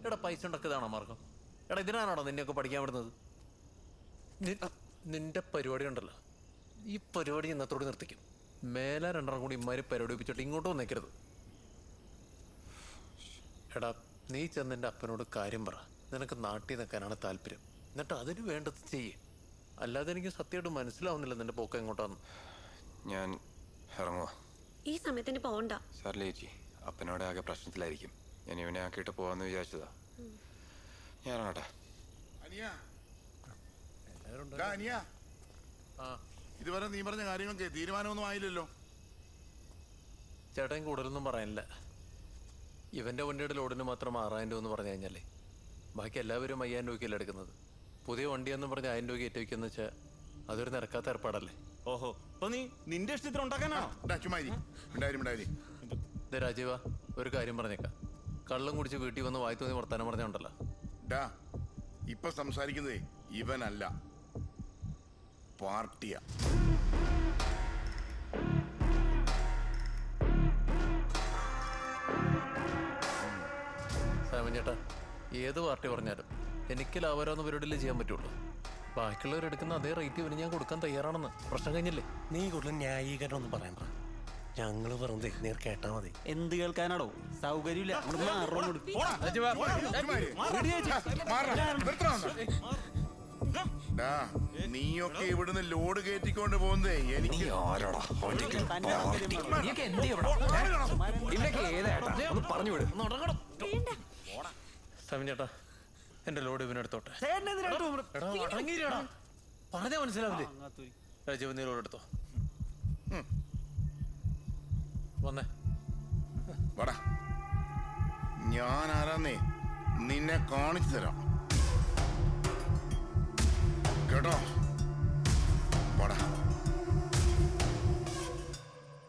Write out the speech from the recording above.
എടാ പൈസ ഉണ്ടാക്കിയതാണോ മാർഗം? എടാ ഇതിനാണോ നിന്നെയൊക്കെ പഠിക്കാൻ വിടുന്നത്? നിന്റെ പരിപാടി ഉണ്ടല്ലോ, ഈ പരിപാടി ഇന്നത്തോട് നിർത്തിക്കും. മേലെ രണ്ടെണ്ണം കൂടി ഇമ്മാരി പരിപാടി വെപ്പിച്ചിട്ട് ഇങ്ങോട്ട് വന്നേക്കരുത്. എടാ നീ ചെന്ന് എൻ്റെ അപ്പനോട് കാര്യം പറ. നിനക്ക് നാട്ടിൽ നിൽക്കാനാണ് താല്പര്യം, എന്നിട്ട് അതിന് വേണ്ടത് ചെയ്യേ. അല്ലാതെ എനിക്ക് സത്യമായിട്ട് മനസ്സിലാവുന്നില്ല നിന്റെ പോക്ക് എങ്ങോട്ടാന്ന്. ഞാൻ ഇറങ്ങുവാ. ഈ സമയത്തിന് പോണ്ട സാറിലെ ചേച്ചി, അപ്പനോടെ ആകെ പ്രശ്നത്തിലായിരിക്കും. ഞാൻ ഇവനെ ആക്കിയിട്ട് പോവാന്ന് വിചാരിച്ചതാ. ഞാൻ ഇറങ്ങട്ടെ. ഇതുവരെ നീ പറഞ്ഞ കാര്യങ്ങൾക്ക് തീരുമാനമൊന്നും ആയില്ലല്ലോ. ചേട്ടൻ കൂടുതലൊന്നും പറയാനില്ല. ഇവൻ്റെ വണ്ടിയുടെ ലോഡിന് മാത്രം 6000 രൂപ എന്ന് പറഞ്ഞു കഴിഞ്ഞാലേ ബാക്കി എല്ലാവരും 5000 രൂപയ്ക്കല്ലേ എടുക്കുന്നത്. പുതിയ വണ്ടിയെന്ന് പറഞ്ഞ് 1000 രൂപ കയറ്റി വയ്ക്കുന്ന വെച്ചാൽ അതൊരു നിരക്കാത്ത ഏർപ്പാടല്ലേ. ഓഹോ, അപ്പൊ നീ നിന്റെ ഇഷ്ടത്തിൽ ഉണ്ടാക്കാനാണോ? രാജീവ, ഒരു കാര്യം പറഞ്ഞേക്കാം. കള്ളം കുടിച്ച് വീട്ടിൽ വന്ന് വായി തോന്നി വർത്താനം പറഞ്ഞുണ്ടല്ലോ. ഇപ്പൊ സംസാരിക്കുന്നതേ ഇവനല്ല, പാർട്ടിയാ. സാമൻ ചേട്ടാ, ഏത് പാർട്ടി പറഞ്ഞാലും എനിക്ക് ലാഭകരമെന്ന പരിപാടിയിലേ ചെയ്യാൻ പറ്റുള്ളൂ. ബാക്കിയുള്ളവരെടുക്കുന്ന അതേ റേറ്റ് ഇവന് ഞാൻ കൊടുക്കാൻ തയ്യാറാണെന്ന്. പ്രശ്നം കഴിഞ്ഞില്ലേ? നീ കൂടുതൽ ന്യായീകരണം ഒന്നും പറയണ്ട. ഞങ്ങള് പറഞ്ഞേ നേർ കേട്ടാ മതി. എന്ത് കേൾക്കാനാടോ? സൗകര്യമില്ല. നീയൊക്കെ ഇവിടുന്ന് ലോഡ് കയറ്റിക്കൊണ്ട് പോകുന്നേ എനിക്ക് സാമൻ ചേട്ടാ, എന്റെ ലോഡ് ഇവനെടുത്തോട്ടെ. പറഞ്ഞാ മനസ്സിലാവില്ലേ? രാജീവ്, നീ ലോഡ് എടുത്തോ. വന്നേ. വടാ, ഞാൻ ആരാന്നേ നിന്നെ കാണിച്ചു തരാം കേട്ടോ. വടാ.